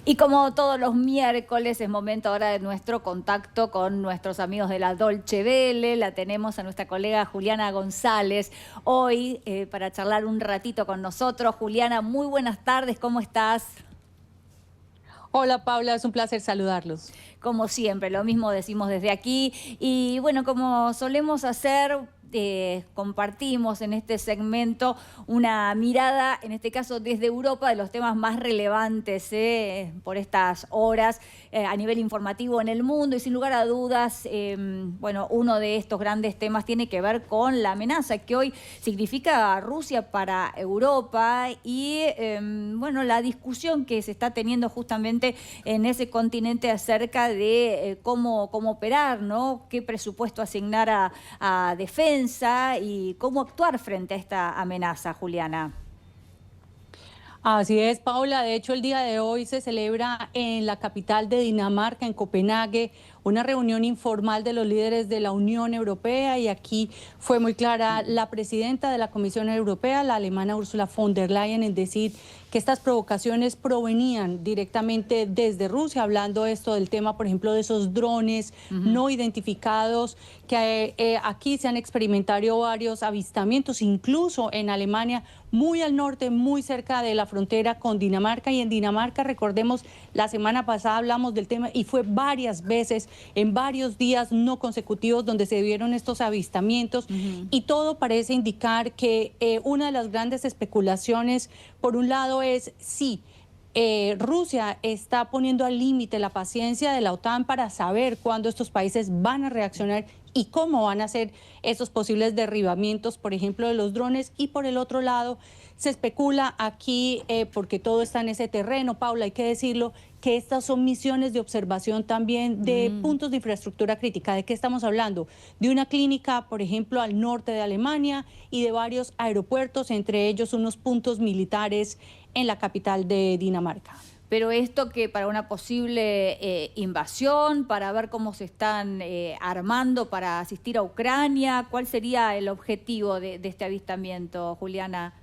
Y como todos los miércoles es momento ahora de nuestro contacto con nuestros amigos de la Dolce Vele. La tenemos a nuestra colega Juliana González hoy para charlar un ratito con nosotros. Juliana, muy buenas tardes, ¿cómo estás? Hola Paula, es un placer saludarlos. Como siempre, lo mismo decimos desde aquí. Y bueno, como solemos hacer, compartimos en este segmento una mirada, en este caso desde Europa, de los temas más relevantes por estas horas a nivel informativo en el mundo. Y sin lugar a dudas, bueno, uno de estos grandes temas tiene que ver con la amenaza que hoy significa Rusia para Europa y bueno, la discusión que se está teniendo justamente en ese continente acerca de cómo operar, ¿no? Qué presupuesto asignar a defensa y cómo actuar frente a esta amenaza, Juliana. Así es, Paula. De hecho, el día de hoy se celebra en la capital de Dinamarca, en Copenhague, una reunión informal de los líderes de la Unión Europea, y aquí fue muy clara la presidenta de la Comisión Europea, la alemana Ursula von der Leyen, en decir que estas provocaciones provenían directamente desde Rusia, hablando esto del tema, por ejemplo, de esos drones no identificados, que aquí se han experimentado varios avistamientos, incluso en Alemania, muy al norte, muy cerca de la frontera con Dinamarca. Y en Dinamarca, recordemos, la semana pasada hablamos del tema y fue varias veces, en varios días no consecutivos, donde se vieron estos avistamientos. Y todo parece indicar que una de las grandes especulaciones, por un lado, es si Rusia está poniendo al límite la paciencia de la OTAN para saber cuándo estos países van a reaccionar y cómo van a hacer esos posibles derribamientos, por ejemplo, de los drones. Y por el otro lado, se especula aquí, porque todo está en ese terreno, Paula, hay que decirlo, que estas son misiones de observación también de puntos de infraestructura crítica. ¿De qué estamos hablando? De una clínica, por ejemplo, al norte de Alemania, y de varios aeropuertos, entre ellos unos puntos militares en la capital de Dinamarca. Pero esto que para una posible invasión, para ver cómo se están armando para asistir a Ucrania, ¿cuál sería el objetivo de este avistamiento, Juliana?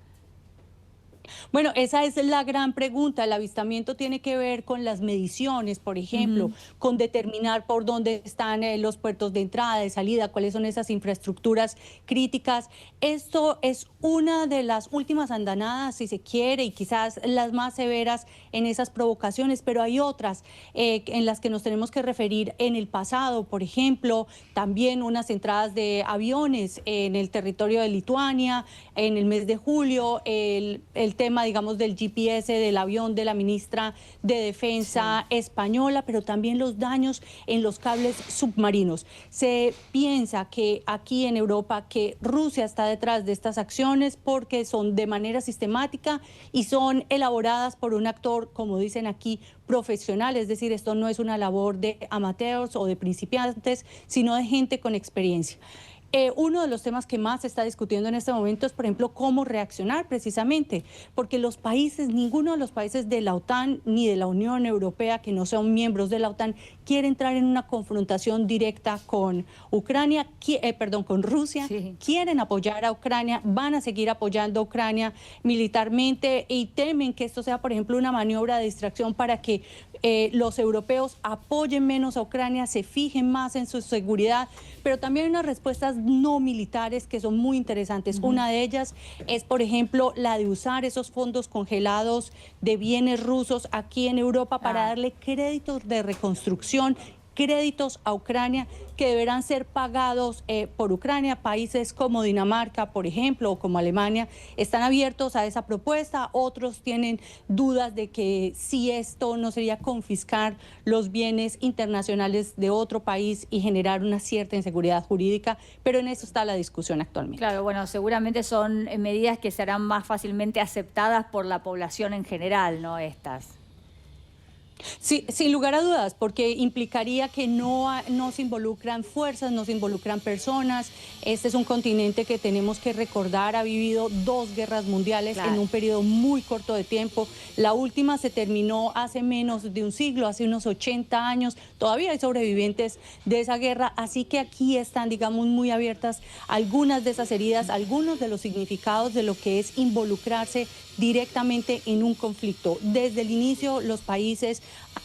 Bueno, esa es la gran pregunta. El avistamiento tiene que ver con las mediciones, por ejemplo, con determinar por dónde están los puertos de entrada, de salida, cuáles son esas infraestructuras críticas. Esto es una de las últimas andanadas, si se quiere, y quizás las más severas en esas provocaciones, pero hay otras en las que nos tenemos que referir en el pasado. Por ejemplo, también unas entradas de aviones en el territorio de Lituania en el mes de julio, el tema, digamos, del GPS del avión de la ministra de Defensa española, pero también los daños en los cables submarinos. Se piensa que aquí en Europa que Rusia está detrás de estas acciones porque son de manera sistemática y son elaboradas por un actor, como dicen aquí, profesional. Es decir, esto no es una labor de amateurs o de principiantes, sino de gente con experiencia. Uno de los temas que más se está discutiendo en este momento es, por ejemplo, cómo reaccionar precisamente, porque los países, ninguno de los países de la OTAN ni de la Unión Europea que no son miembros de la OTAN quiere entrar en una confrontación directa con Ucrania, con Rusia. Sí. Quieren apoyar a Ucrania, van a seguir apoyando a Ucrania militarmente y temen que esto sea, por ejemplo, una maniobra de distracción para que los europeos apoyen menos a Ucrania, se fijen más en su seguridad, pero también hay unas respuestas no militares que son muy interesantes. Una de ellas es, por ejemplo, la de usar esos fondos congelados de bienes rusos aquí en Europa para darle créditos de reconstrucción, créditos a Ucrania que deberán ser pagados por Ucrania. Países como Dinamarca, por ejemplo, o como Alemania, están abiertos a esa propuesta. Otros tienen dudas de que si esto no sería confiscar los bienes internacionales de otro país y generar una cierta inseguridad jurídica, pero en eso está la discusión actualmente. Claro, bueno, seguramente son medidas que serán más fácilmente aceptadas por la población en general, ¿no? Estas. Sí, sin lugar a dudas, porque implicaría que no se involucran fuerzas, no se involucran personas. Este es un continente que tenemos que recordar, ha vivido 2 guerras mundiales en un periodo muy corto de tiempo. La última se terminó hace menos de un siglo, hace unos 80 años. Todavía hay sobrevivientes de esa guerra, así que aquí están, digamos, muy abiertas algunas de esas heridas, algunos de los significados de lo que es involucrarse directamente en un conflicto. Desde el inicio los países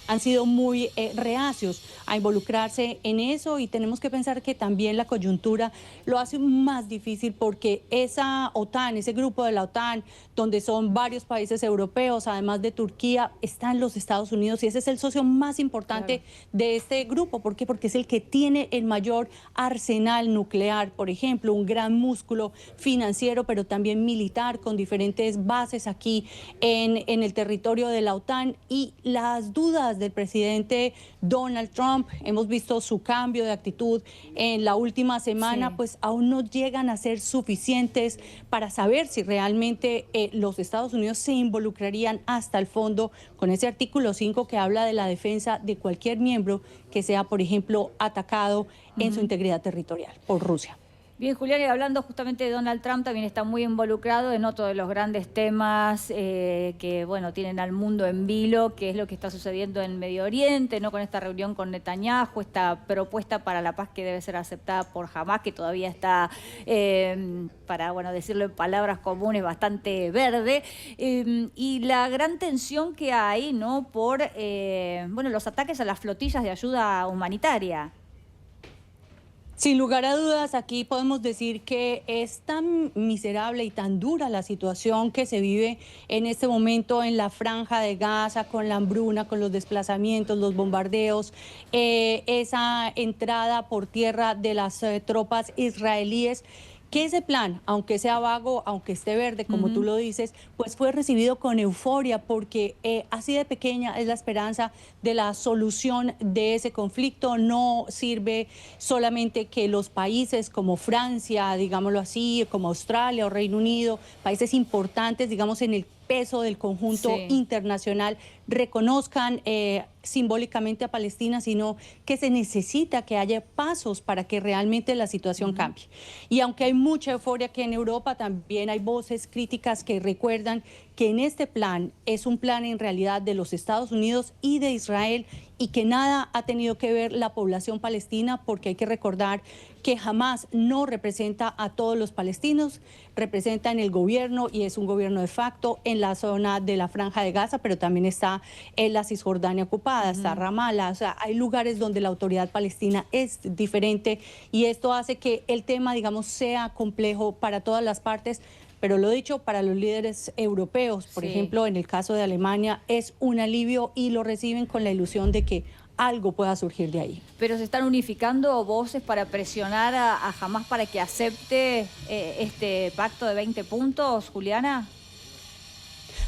han sido muy reacios a involucrarse en eso, y tenemos que pensar que también la coyuntura lo hace más difícil, porque esa OTAN, ese grupo de la OTAN, donde son varios países europeos, además de Turquía, están los Estados Unidos, y ese es el socio más importante de este grupo. ¿Por qué? Porque es el que tiene el mayor arsenal nuclear, por ejemplo, un gran músculo financiero, pero también militar, con diferentes bases aquí en el territorio de la OTAN. Y las dudas del presidente Donald Trump, hemos visto su cambio de actitud en la última semana, pues aún no llegan a ser suficientes para saber si realmente los Estados Unidos se involucrarían hasta el fondo con ese artículo 5 que habla de la defensa de cualquier miembro que sea, por ejemplo, atacado en su integridad territorial por Rusia. Bien, Julián, y hablando justamente de Donald Trump, también está muy involucrado en otro de los grandes temas que, bueno, tienen al mundo en vilo, que es lo que está sucediendo en Medio Oriente, ¿no? Con esta reunión con Netanyahu, esta propuesta para la paz que debe ser aceptada por Hamás, que todavía está, para, bueno, decirlo en palabras comunes, bastante verde, y la gran tensión que hay, ¿no? Por, bueno, los ataques a las flotillas de ayuda humanitaria. Sin lugar a dudas, aquí podemos decir que es tan miserable y tan dura la situación que se vive en este momento en la Franja de Gaza, con la hambruna, con los desplazamientos, los bombardeos, esa entrada por tierra de las tropas israelíes, que ese plan, aunque sea vago, aunque esté verde, como tú lo dices, pues fue recibido con euforia, porque así de pequeña es la esperanza de la solución de ese conflicto. No sirve solamente que los países como Francia, digámoslo así, como Australia o Reino Unido, países importantes, digamos, en el peso del conjunto internacional, reconozcan simbólicamente a Palestina, sino que se necesita que haya pasos para que realmente la situación cambie. Y aunque hay mucha euforia aquí en Europa, también hay voces críticas que recuerdan que en este plan es un plan en realidad de los Estados Unidos y de Israel, y que nada ha tenido que ver la población palestina, porque hay que recordar que Hamás no representa a todos los palestinos, representa en el gobierno, y es un gobierno de facto en la zona de la Franja de Gaza, pero también está en la Cisjordania ocupada, está Ramallah. O sea, hay lugares donde la autoridad palestina es diferente, y esto hace que el tema, digamos, sea complejo para todas las partes. Pero lo dicho, para los líderes europeos, por ejemplo, en el caso de Alemania, es un alivio, y lo reciben con la ilusión de que algo pueda surgir de ahí. Pero se están unificando voces para presionar a Hamás para que acepte este pacto de 20 puntos, Juliana.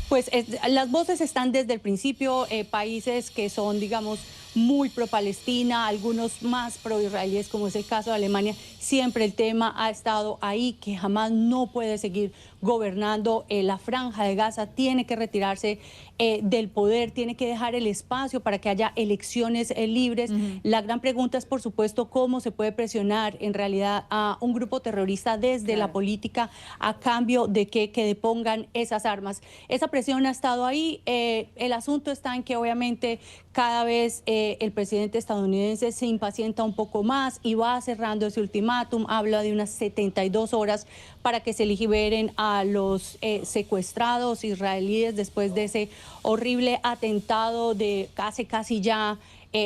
Pues las voces están desde el principio, países que son, digamos, muy pro-Palestina, algunos más pro-israelíes, como es el caso de Alemania. Siempre el tema ha estado ahí, que Hamás no puede seguir gobernando la Franja de Gaza, tiene que retirarse del poder, tiene que dejar el espacio para que haya elecciones libres. La gran pregunta es, por supuesto, cómo se puede presionar en realidad a un grupo terrorista desde la política, a cambio de que depongan esas armas. Esa presión ha estado ahí. El asunto está en que obviamente cada vez el presidente estadounidense se impacienta un poco más y va cerrando ese ultimátum. Habla de unas 72 horas para que se liberen a los secuestrados israelíes después de ese horrible atentado de hace casi ya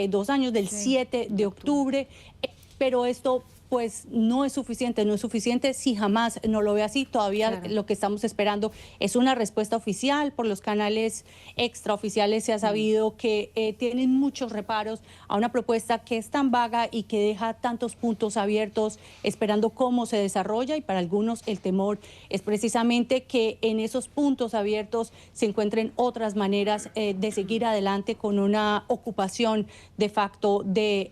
2 años, del 7 de octubre. Pero esto pues no es suficiente si Hamás no lo ve así. Todavía lo que estamos esperando es una respuesta oficial. Por los canales extraoficiales se ha sabido que tienen muchos reparos a una propuesta que es tan vaga y que deja tantos puntos abiertos, esperando cómo se desarrolla, y para algunos el temor es precisamente que en esos puntos abiertos se encuentren otras maneras de seguir adelante con una ocupación de facto de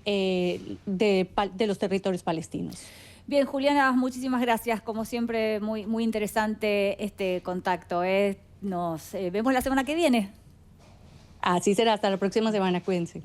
los territorios palestinos. Bien, Juliana, muchísimas gracias. Como siempre, muy interesante este contacto. Nos vemos la semana que viene. Así será, hasta la próxima semana, cuídense.